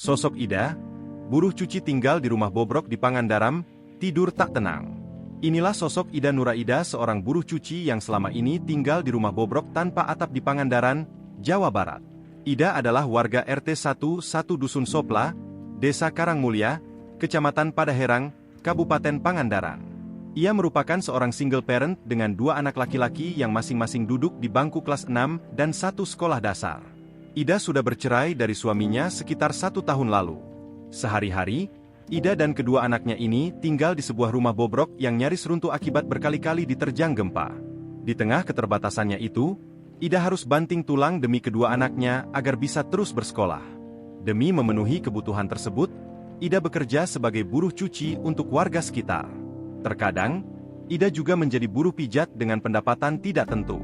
Sosok Ida, buruh cuci tinggal di rumah bobrok di Pangandaran, tidur tak tenang. Inilah sosok Ida Nuraida, seorang buruh cuci yang selama ini tinggal di rumah bobrok tanpa atap di Pangandaran, Jawa Barat. Ida adalah warga RT 11 Dusun Sopla, Desa Karangmulia, Kecamatan Padaherang, Kabupaten Pangandaran. Ia merupakan seorang single parent dengan 2 anak laki-laki yang masing-masing duduk di bangku kelas 6 dan 1 sekolah dasar. Ida sudah bercerai dari suaminya sekitar 1 tahun lalu. Sehari-hari, Ida dan kedua anaknya ini tinggal di sebuah rumah bobrok yang nyaris runtuh akibat berkali-kali diterjang gempa. Di tengah keterbatasannya itu, Ida harus banting tulang demi kedua anaknya agar bisa terus bersekolah. Demi memenuhi kebutuhan tersebut, Ida bekerja sebagai buruh cuci untuk warga sekitar. Terkadang, Ida juga menjadi buruh pijat dengan pendapatan tidak tentu.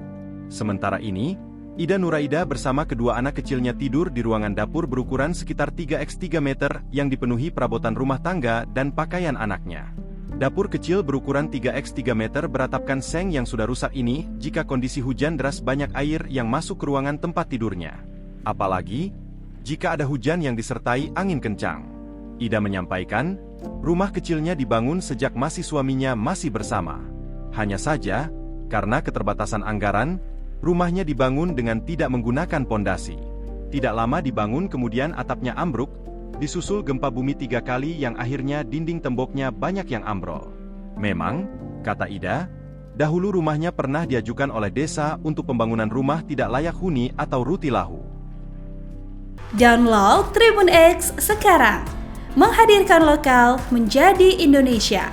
Sementara ini, Ida Nuraida bersama kedua anak kecilnya tidur di ruangan dapur berukuran sekitar 3x3 meter yang dipenuhi perabotan rumah tangga dan pakaian anaknya. Dapur kecil berukuran 3x3 meter beratapkan seng yang sudah rusak ini jika kondisi hujan deras banyak air yang masuk ke ruangan tempat tidurnya. Apalagi, jika ada hujan yang disertai angin kencang. Ida menyampaikan, rumah kecilnya dibangun sejak suaminya masih bersama. Hanya saja, karena keterbatasan anggaran, rumahnya dibangun dengan tidak menggunakan pondasi. Tidak lama dibangun kemudian atapnya ambruk, disusul gempa bumi 3 kali yang akhirnya dinding temboknya banyak yang ambrol. Memang, kata Ida, dahulu rumahnya pernah diajukan oleh desa untuk pembangunan rumah tidak layak huni atau rutilahu. Download Tribun X sekarang, menghadirkan lokal menjadi Indonesia.